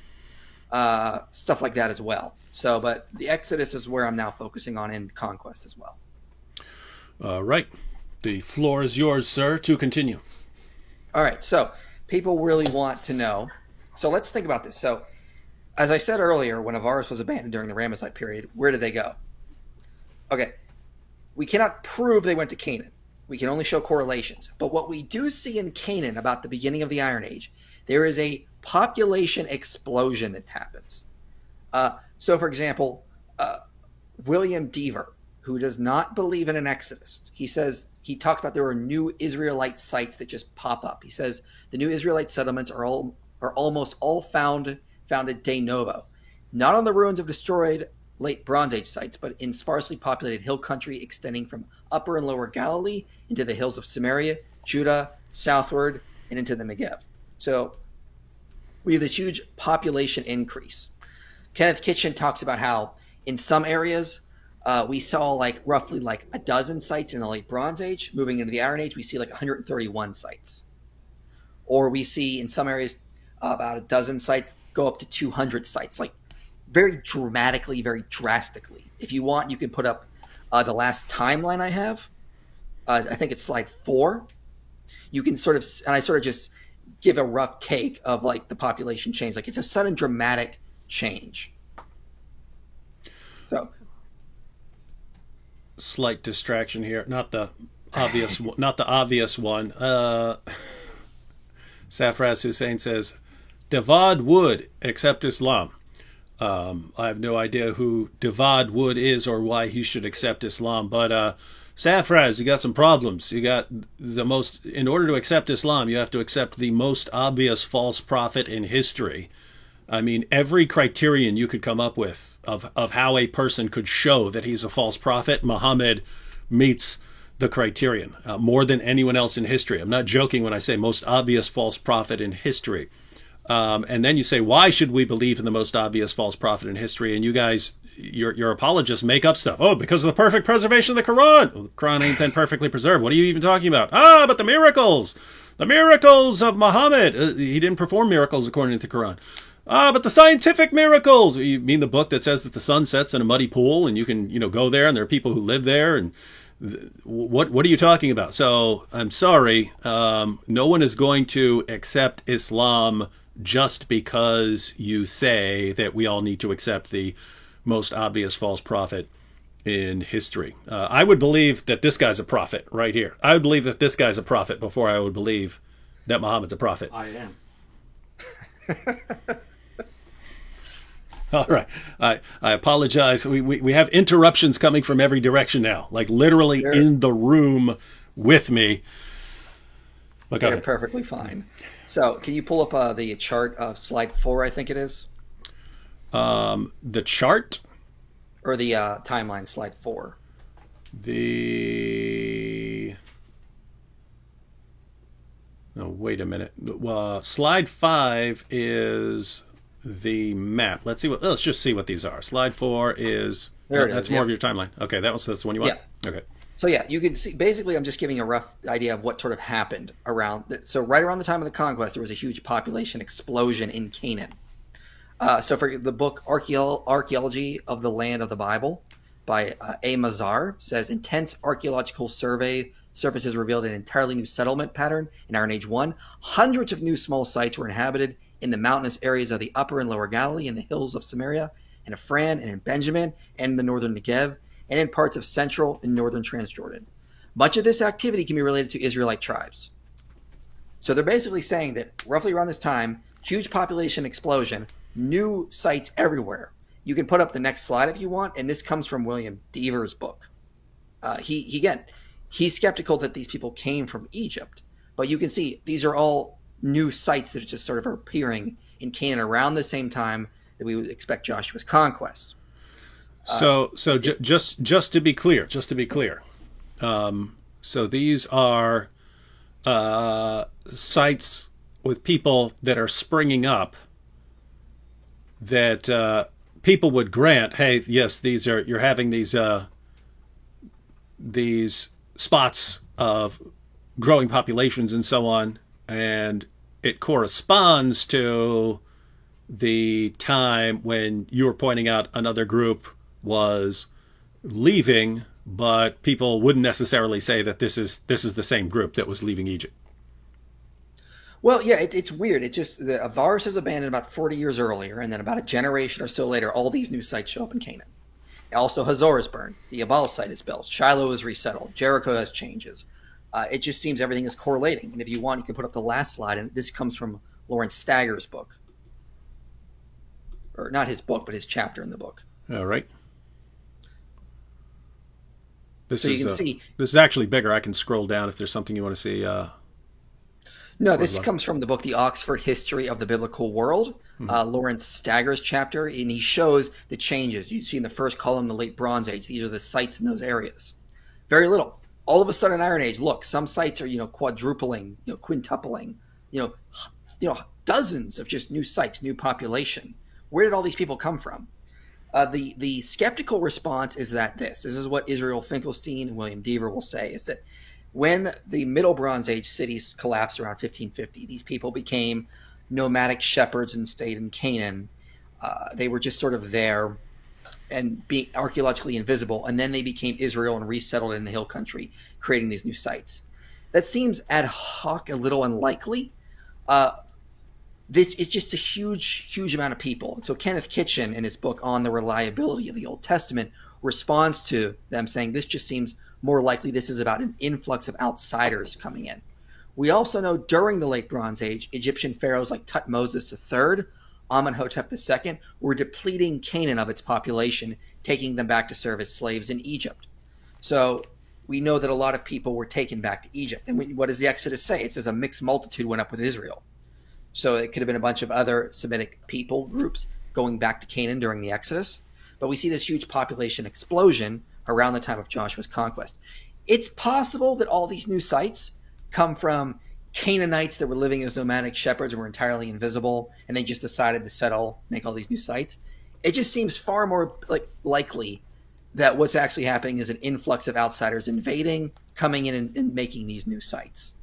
Stuff like that as well. So, but the Exodus is where I'm now focusing on, in conquest as well. Right. The floor is yours, sir, to continue. All right. So people really want to know. So let's think about this. So as I said earlier, when Avaris was abandoned during the Ramesside period, where did they go? Okay. We cannot prove they went to Canaan. We can only show correlations. But what we do see in Canaan about the beginning of the Iron Age, there is a population explosion that happens. So, for example, William Deaver, who does not believe in an Exodus, he talks about there are new Israelite sites that just pop up. He says the new Israelite settlements are almost all founded de novo, not on the ruins of destroyed late Bronze Age sites, but in sparsely populated hill country extending from Upper and Lower Galilee into the hills of Samaria, Judah, southward, and into the Negev. So we have this huge population increase. Kenneth Kitchen talks about how in some areas we saw roughly a dozen sites in the late Bronze Age. Moving into the Iron Age, we see 131 sites. Or we see in some areas about a dozen sites go up to 200 sites, very dramatically, very drastically. If you want, you can put up the last timeline I have. I think it's slide 4. You can and I just give a rough take of the population change. It's a sudden dramatic change. So, slight distraction here. Not the obvious. Not the obvious one. Safraz Hussein says, Devad would accept Islam. I have no idea who Devad Wood is or why he should accept Islam, but Safraz, you got some problems. You got in order to accept Islam, you have to accept the most obvious false prophet in history. I mean, every criterion you could come up with of how a person could show that he's a false prophet, Muhammad meets the criterion more than anyone else in history. I'm not joking when I say most obvious false prophet in history. And then you say, why should we believe in the most obvious false prophet in history? And you guys, your apologists make up stuff. Oh, because of the perfect preservation of the Quran. Well, the Quran ain't been perfectly preserved. What are you even talking about? But the miracles of Muhammad. He didn't perform miracles according to the Quran. But the scientific miracles. You mean the book that says that the sun sets in a muddy pool and you can, go there and there are people who live there and what are you talking about? So I'm sorry. No one is going to accept Islam just because you say that we all need to accept the most obvious false prophet in history. I would believe that this guy's a prophet right here. I would believe that this guy's a prophet before I would believe that Muhammad's a prophet. I am. All right. I apologize. We have interruptions coming from every direction now, like literally in the room with me. But They're perfectly fine. So can you pull up the chart of slide 4, I think it is? The chart? Or the timeline, slide 4. Oh, wait a minute. Slide 5 is the map. Let's just see what these are. Slide 4 is that's more of your timeline. Okay, that's the one you want? Yeah. Okay. So yeah, you can see, basically I'm just giving a rough idea of what sort of happened so right around the time of the conquest, there was a huge population explosion in Canaan. So for the book Archaeology of the Land of the Bible by A. Mazar says intense archaeological surfaces revealed an entirely new settlement pattern in Iron Age 1. Hundreds of new small sites were inhabited in the mountainous areas of the upper and lower Galilee, in the hills of Samaria, and Ephraim, and in Benjamin, and in the northern Negev, and in parts of central and northern Transjordan. Much of this activity can be related to Israelite tribes. So they're basically saying that roughly around this time, huge population explosion, new sites everywhere. You can put up the next slide if you want, and this comes from William Dever's book. He's skeptical that these people came from Egypt, but you can see these are all new sites that just sort of are appearing in Canaan around the same time that we would expect Joshua's conquest. Just to be clear, so these are sites with people that are springing up that people would grant, hey, yes, you're having these spots of growing populations and so on, and it corresponds to the time when you were pointing out another group was leaving, but people wouldn't necessarily say that this is the same group that was leaving Egypt. Well, yeah, it's weird. It's just the Avaris is abandoned about 40 years earlier, and then about a generation or so later, all these new sites show up in Canaan. Also, Hazor is burned. The Abal site is built. Shiloh is resettled. Jericho has changes. It just seems everything is correlating. And if you want, you can put up the last slide, and this comes from Lawrence Stagger's book. Or not his book, but his chapter in the book. All right. This see. This is actually bigger. I can scroll down if there's something you want to see. No, this comes from the book, The Oxford History of the Biblical World, Lawrence Stagger's chapter, and he shows the changes. You see in the first column, the Late Bronze Age. These are the sites in those areas. Very little. All of a sudden, Iron Age. Look, some sites are quadrupling, quintupling, dozens of just new sites, new population. Where did all these people come from? The skeptical response is that this is what Israel Finkelstein and William Dever will say, is that when the Middle Bronze Age cities collapsed around 1550, these people became nomadic shepherds and stayed in Canaan. They were just sort of there and being archaeologically invisible, and then they became Israel and resettled in the hill country, creating these new sites. That seems ad hoc, a little unlikely. This is just a huge amount of people. And so Kenneth Kitchen, in his book On the Reliability of the Old Testament, responds to them saying this just seems more likely this is about an influx of outsiders coming in. We also know during the Late Bronze Age, Egyptian pharaohs like Tutmosis III, Amenhotep II were depleting Canaan of its population, taking them back to serve as slaves in Egypt. So we know that a lot of people were taken back to Egypt. And what does the Exodus say? It says a mixed multitude went up with Israel. So it could have been a bunch of other Semitic people groups going back to Canaan during the Exodus. But we see this huge population explosion around the time of Joshua's conquest. It's possible that all these new sites come from Canaanites that were living as nomadic shepherds and were entirely invisible, and they just decided to settle, make all these new sites. It just seems far more likely that what's actually happening is an influx of outsiders invading, coming in and making these new sites.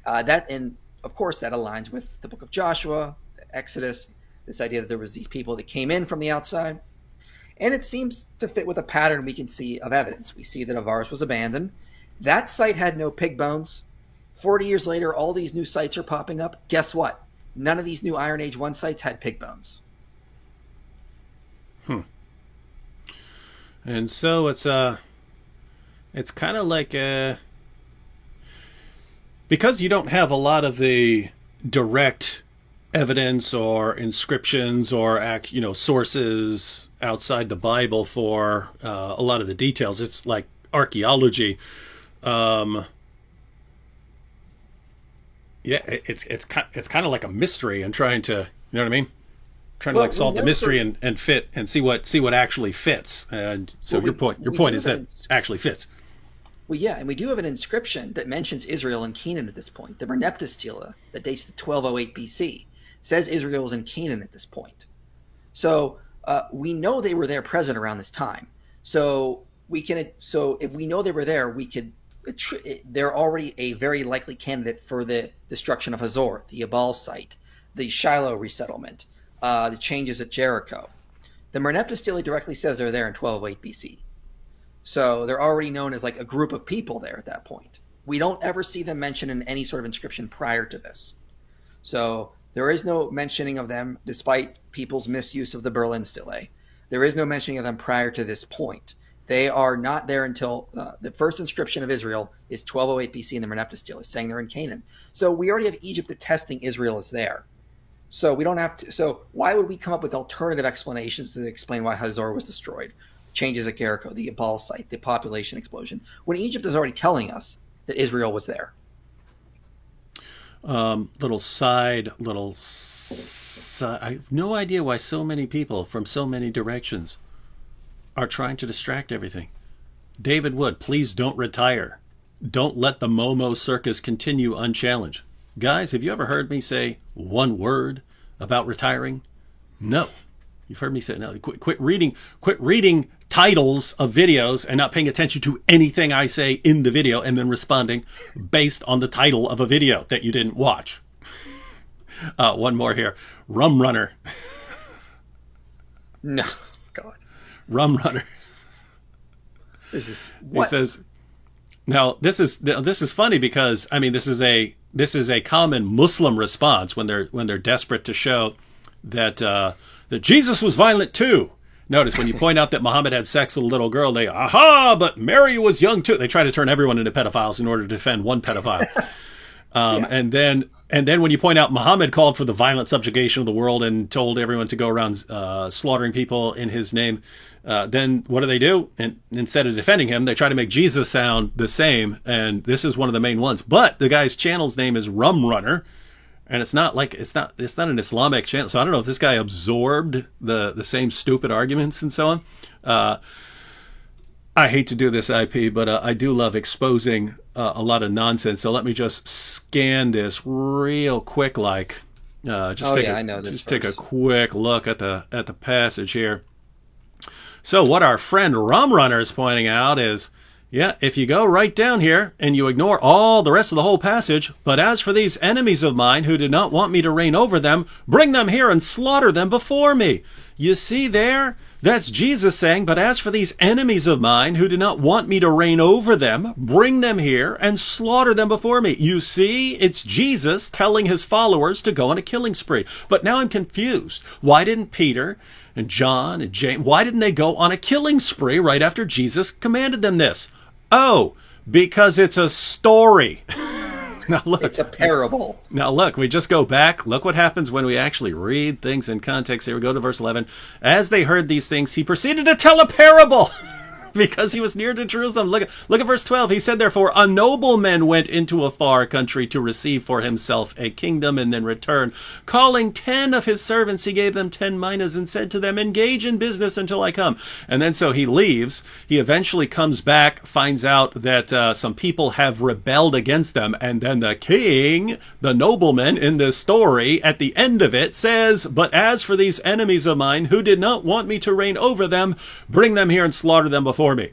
And of course, that aligns with the book of Joshua, the Exodus, this idea that there was these people that came in from the outside. And it seems to fit with a pattern we can see of evidence. We see that Avaris was abandoned. That site had no pig bones. 40 years later, all these new sites are popping up. Guess what? None of these new Iron Age 1 sites had pig bones. And so it's kind of like because you don't have a lot of the direct evidence or inscriptions or sources outside the Bible for a lot of the details. It's like archaeology. It's kind of like a mystery and trying to, you know what I mean? Trying to solve the mystery and fit and see what actually fits. And so your point is that actually fits. Well, yeah, and we do have an inscription that mentions Israel and Canaan at this point. The Merneptah stela that dates to 1208 BC says Israel is in Canaan at this point. So we know they were there present around this time. So if we know they were there, they're already a very likely candidate for the destruction of Hazor, the Ebal site, the Shiloh resettlement, the changes at Jericho. The Merneptah stele directly says they're there in 1208 BC. So they're already known as like a group of people there at that point. We don't ever see them mentioned in any sort of inscription prior to this. So there is no mentioning of them, despite people's misuse of the Berlin stele. There is no mentioning of them prior to this point. They are not there until the first inscription of Israel is 1208 BC in the Merneptah stele, saying they're in Canaan. So we already have Egypt attesting Israel is there. So we don't have to. So why would we come up with alternative explanations to explain why Hazor was destroyed? Changes at Jericho, the Ebal site, the population explosion, when Egypt is already telling us that Israel was there. I have no idea why so many people from so many directions are trying to distract everything. David Wood, please don't retire. Don't let the Momo circus continue unchallenged. Guys, have you ever heard me say one word about retiring? No. You've heard me say no. Quit reading titles of videos and not paying attention to anything I say in the video and then responding based on the title of a video that you didn't watch. One more here. Rum Runner. No, God. Rum Runner. This is what? He says, now this is funny because I mean this is a common Muslim response when they're desperate to show that Jesus was violent too. Notice when you point out that Muhammad had sex with a little girl, but Mary was young too. They try to turn everyone into pedophiles in order to defend one pedophile. And then when you point out Muhammad called for the violent subjugation of the world and told everyone to go around slaughtering people in his name, then what do? And instead of defending him, they try to make Jesus sound the same. And this is one of the main ones. But the guy's channel's name is Rum Runner. And it's not an Islamic channel. So I don't know if this guy absorbed the same stupid arguments and so on. I hate to do this, IP, but I do love exposing a lot of nonsense. So let me just scan this real quick, take a quick look at the passage here. So what our friend Rum Runner is pointing out is, if you go right down here and you ignore all the rest of the whole passage, but as for these enemies of mine who did not want me to reign over them, bring them here and slaughter them before me. You see there? That's Jesus saying, but as for these enemies of mine who did not want me to reign over them, bring them here and slaughter them before me. You see, it's Jesus telling his followers to go on a killing spree. But now I'm confused. Why didn't Peter and John and James, why didn't they go on a killing spree right after Jesus commanded them this? Oh, because it's a story. Now look, it's a parable. Now look, we just go back. Look what happens when we actually read things in context. Here we go to verse 11. As they heard these things, he proceeded to tell a parable because he was near to Jerusalem. Look at verse 12. He said, therefore, a nobleman went into a far country to receive for himself a kingdom and then return. Calling 10 of his servants, he gave them 10 minas and said to them, engage in business until I come. And then so he leaves. He eventually comes back, finds out that some people have rebelled against them. And then the king, the nobleman in this story, at the end of it says, but as for these enemies of mine who did not want me to reign over them, bring them here and slaughter them before me.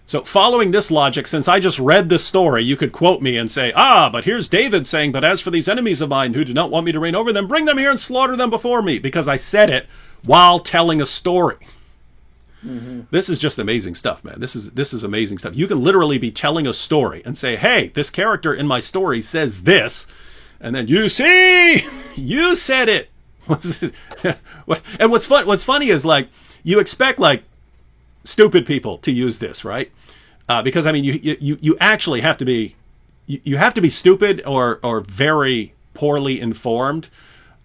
So following this logic, since I just read this story, you could quote me and say, but here's David saying, but as for these enemies of mine who do not want me to reign over them, bring them here and slaughter them before me, because I said it while telling a story. Mm-hmm. This is just amazing stuff, man. This is amazing stuff. You can literally be telling a story and say, hey, this character in my story says this, and then you see, you said it. And what's funny is you expect stupid people to use this, right? Because I mean, you actually have to be, you have to be stupid or very poorly informed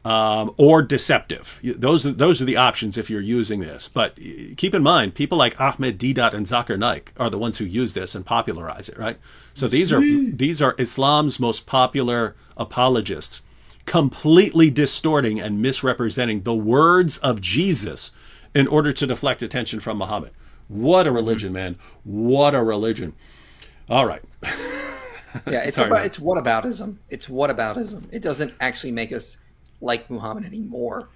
or deceptive. Those are the options if you're using this. But keep in mind, people like Ahmed Deedat and Zakir Naik are the ones who use this and popularize it, right? So these are Islam's most popular apologists, completely distorting and misrepresenting the words of Jesus in order to deflect attention from Muhammad. What a religion, man. What a religion. All right. Yeah, it's whataboutism. It's whataboutism. It doesn't actually make us like Muhammad anymore.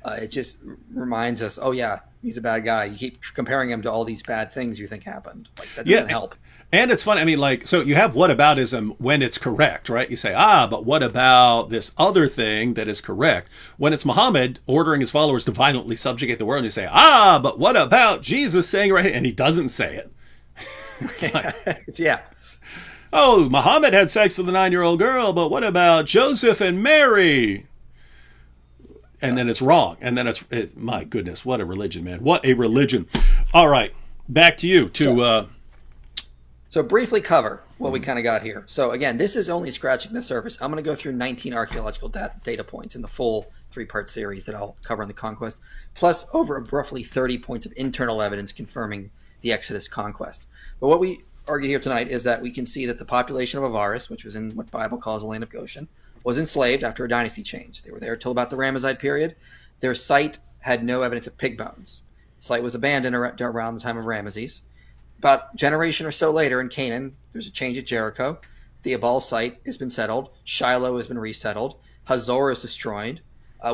It just reminds us, oh yeah, he's a bad guy. You keep comparing him to all these bad things you think happened. Like, that doesn't help. And it's funny. I mean, like, so you have whataboutism when it's correct, right? You say, but what about this other thing that is correct? When it's Muhammad ordering his followers to violently subjugate the world, and you say, but what about Jesus saying right? And he doesn't say it. It's like, yeah. Oh, Muhammad had sex with a 9-year-old girl, but what about Joseph and Mary? And then it's wrong. And then it's my goodness, what a religion, man. What a religion. All right, back to you. So briefly cover what we kind of got here. So again, this is only scratching the surface. I'm going to go through 19 archaeological data points in the full 3-part series that I'll cover in the conquest, plus over roughly 30 points of internal evidence confirming the Exodus conquest. But what we argue here tonight is that we can see that the population of Avaris, which was in what the Bible calls the land of Goshen, was enslaved after a dynasty change. They were there till about the Ramesside period. Their site had no evidence of pig bones. The site was abandoned around the time of Ramesses. About a generation or so later in Canaan, there's a change at Jericho. The Abal site has been settled. Shiloh has been resettled. Hazor is destroyed.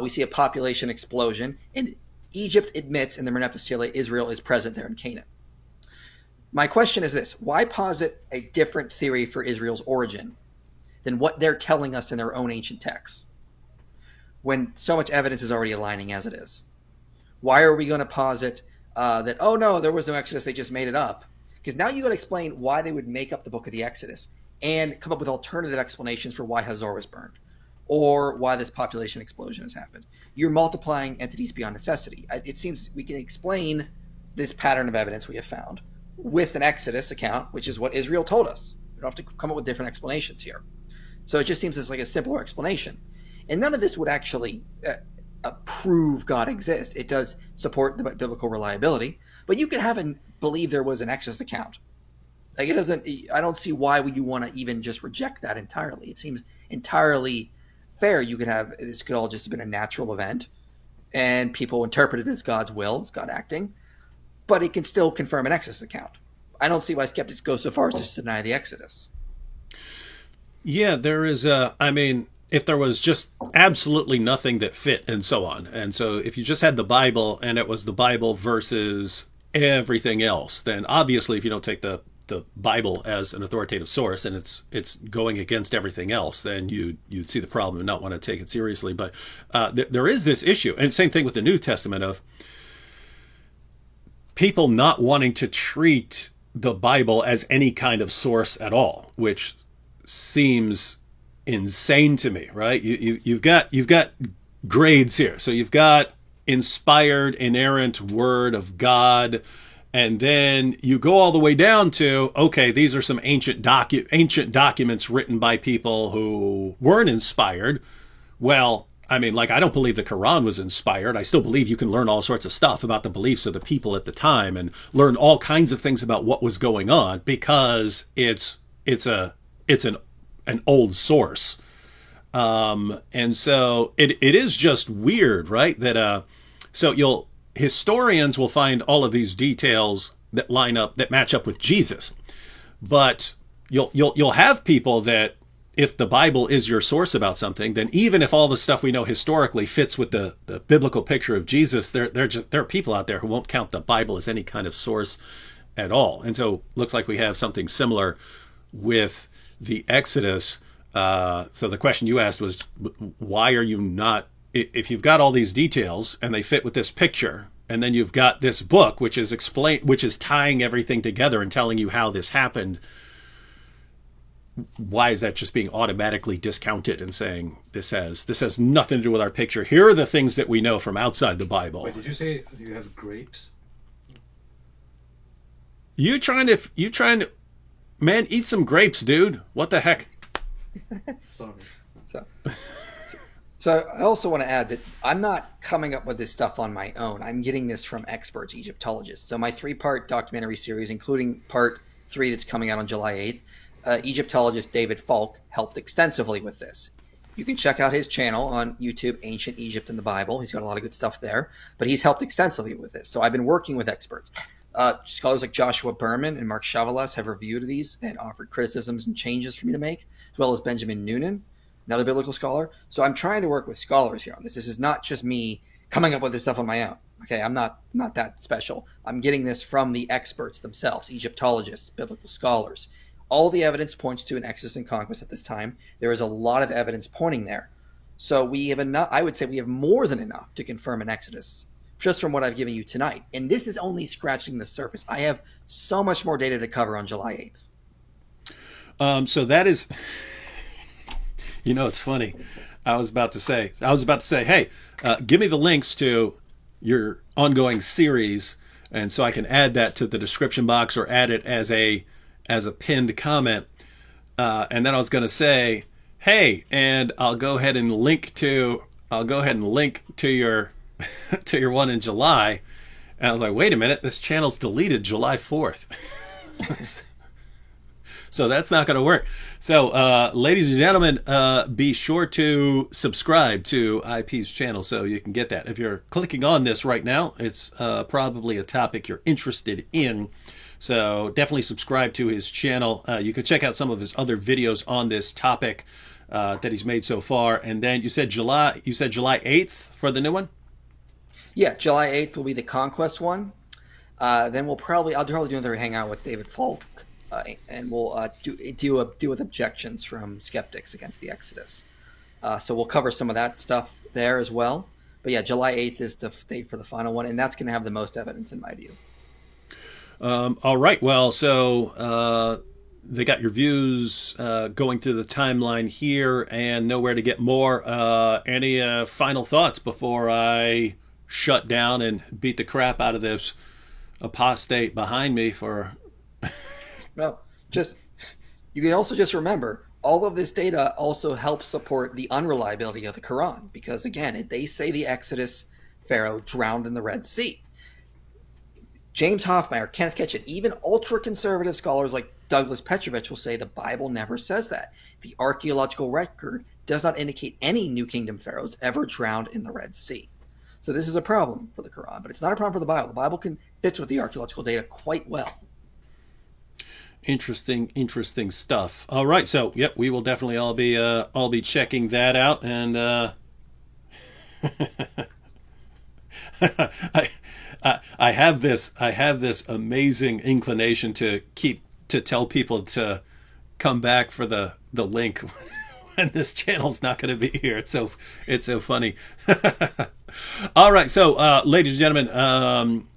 We see a population explosion. And Egypt admits in the Merneptah Stele Israel is present there in Canaan. My question is this: why posit a different theory for Israel's origin than what they're telling us in their own ancient texts, when so much evidence is already aligning as it is? Why are we going to posit that, oh no, there was no Exodus, they just made it up? Because now you got to explain why they would make up the book of the Exodus and come up with alternative explanations for why Hazor was burned or why this population explosion has happened. You're multiplying entities beyond necessity. It seems we can explain this pattern of evidence we have found with an Exodus account, which is what Israel told us. We don't have to come up with different explanations here. So it just seems it's like a simpler explanation. And none of this would actually prove God exists. It does support the biblical reliability, but you could have and believe there was an Exodus account. Like, it doesn't, I don't see why would you want to even just reject that entirely. It seems entirely fair. You could have, this could all just have been a natural event and people interpret it as God's will, as God acting, but it can still confirm an Exodus account. I don't see why skeptics go so far as just to deny the Exodus. Yeah, there is if there was just absolutely nothing that fit and so on. And so if you just had the Bible and it was the Bible versus everything else, then obviously if you don't take the Bible as an authoritative source and it's going against everything else, then you'd see the problem and not want to take it seriously. But there is this issue, and same thing with the New Testament, of people not wanting to treat the Bible as any kind of source at all, which seems insane to me, right? You've got grades here. So you've got inspired, inerrant word of God, and then you go all the way down to, okay, these are some ancient documents written by people who weren't inspired. Well, I mean, like, I don't believe the Quran was inspired. I still believe you can learn all sorts of stuff about the beliefs of the people at the time and learn all kinds of things about what was going on because it's an old source. And so it is just weird, right? That historians will find all of these details that line up, that match up with Jesus. But you'll have people that, if the Bible is your source about something, then even if all the stuff we know historically fits with the biblical picture of Jesus, there are people out there who won't count the Bible as any kind of source at all. And so looks like we have something similar with the Exodus. So the question you asked was, why are you not, if you've got all these details and they fit with this picture, and then you've got this book which is tying everything together and telling you how this happened, why is that just being automatically discounted and saying this has nothing to do with our picture? Here are the things that we know from outside the Bible. Wait, did you say you have grapes? You trying to, man, eat some grapes, dude. What the heck? Sorry. So I also want to add that I'm not coming up with this stuff on my own. I'm getting this from experts, Egyptologists. So my 3-part documentary series, including part 3 that's coming out on July 8th, Egyptologist David Falk helped extensively with this. You can check out his channel on YouTube, Ancient Egypt and the Bible. He's got a lot of good stuff there, but he's helped extensively with this. So I've been working with experts. Scholars like Joshua Berman and Mark Chavalas have reviewed these and offered criticisms and changes for me to make, as well as Benjamin Noonan, another biblical scholar. So I'm trying to work with scholars here on this. This is not just me coming up with this stuff on my own. Okay, I'm not that special. I'm getting this from the experts themselves, Egyptologists, biblical scholars. All the evidence points to an Exodus and conquest at this time. There is a lot of evidence pointing there. So we have enough, I would say we have more than enough to confirm an Exodus, just from what I've given you tonight. And this is only scratching the surface. I have so much more data to cover on July 8th. So that is, it's funny. I was about to say, hey, give me the links to your ongoing series, and so I can add that to the description box or add it as a pinned comment. And then I was going to say, hey, and I'll go ahead and link to your to your one in July. And I was like, wait a minute, this channel's deleted July 4th. So that's not going to work. So, ladies and gentlemen, be sure to subscribe to IP's channel so you can get that. If you're clicking on this right now, it's probably a topic you're interested in. So definitely subscribe to his channel. You can check out some of his other videos on this topic that he's made so far. And then you said July 8th for the new one? Yeah, July 8th will be the conquest one. Then I'll probably do another hangout with David Falk. And we'll deal with objections from skeptics against the Exodus. So we'll cover some of that stuff there as well. But yeah, July 8th is the date for the final one, and that's going to have the most evidence in my view. All right. Well, so they got your views going through the timeline here and nowhere to get more. Any final thoughts before I shut down and beat the crap out of this apostate behind me for... Well, you can also just remember, all of this data also helps support the unreliability of the Quran, because again, they say the Exodus Pharaoh drowned in the Red Sea. James Hoffmeyer, Kenneth Ketchen, even ultra-conservative scholars like Douglas Petrovich will say the Bible never says that. The archaeological record does not indicate any New Kingdom pharaohs ever drowned in the Red Sea. So this is a problem for the Quran, but it's not a problem for the Bible. The Bible fits with the archaeological data quite well. Interesting stuff. All right, so yep, we will definitely all be checking that out, and I have this amazing inclination to tell people to come back for the link when this channel's not going to be here. It's so funny. All right, so ladies and gentlemen,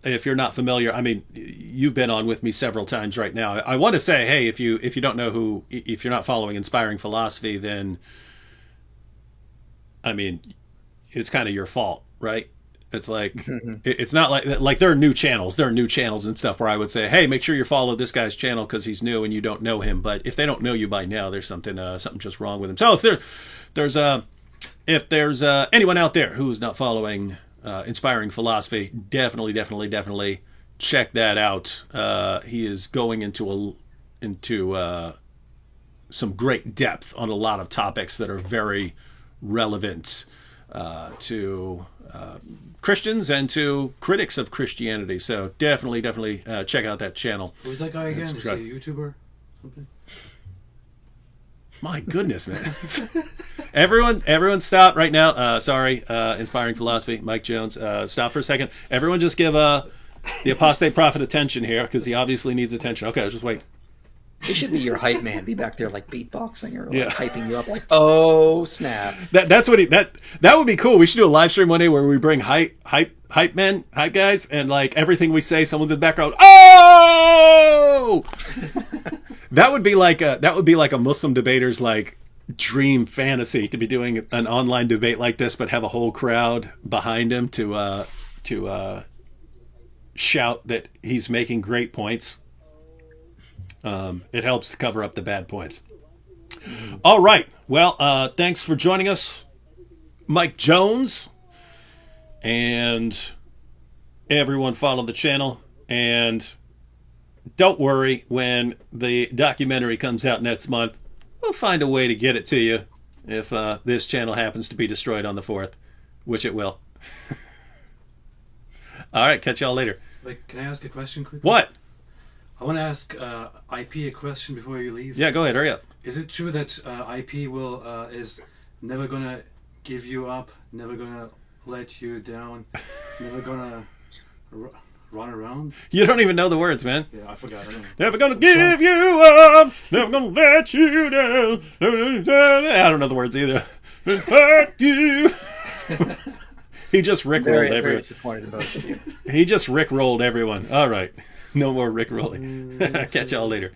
if you're not familiar, I mean, you've been on with me several times right now. I want to say, hey, if you don't know if you're not following Inspiring Philosophy, then, I mean, it's kind of your fault, right? It's like, it's not like there are new channels and stuff where I would say, hey, make sure you follow this guy's channel because he's new and you don't know him. But if they don't know you by now, there's something just wrong with him. So if there's anyone out there who's not following Inspiring Philosophy, definitely check that out. He is going into some great depth on a lot of topics that are very relevant to Christians and to critics of Christianity. So definitely check out that channel. Who's that guy again? Is he a YouTuber? Something? My goodness, man. Everyone stop right now. Sorry, Inspiring Philosophy, Mike Jones. Stop for a second. Everyone just give the apostate prophet attention here, because he obviously needs attention. Okay, just wait. He should be your hype man. Be back there like beatboxing or hyping you up like, oh snap. That's what that would be cool. We should do a live stream one day where we bring hype men, hype guys, and like everything we say, someone's in the background. Oh! That would be like a Muslim debater's like dream fantasy, to be doing an online debate like this, but have a whole crowd behind him to shout that he's making great points. It helps to cover up the bad points. All right. Well, thanks for joining us. Mike Jones. And everyone follow the channel. And don't worry, when the documentary comes out next month, we'll find a way to get it to you if this channel happens to be destroyed on the 4th, which it will. All right, catch y'all later. Like, can I ask a question quickly? What? I want to ask IP a question before you leave. Yeah, go ahead. Hurry up. Is it true that IP is never gonna give you up, never gonna let you down, never gonna run around? You don't even know the words, man. Yeah, I forgot. I don't know. Never gonna give you up, never gonna let you down. I don't know the words either. Hurt you. He just rickrolled everyone. Very disappointed in both of you. He just rickrolled everyone. All right. No more rickrolling. Catch y'all later.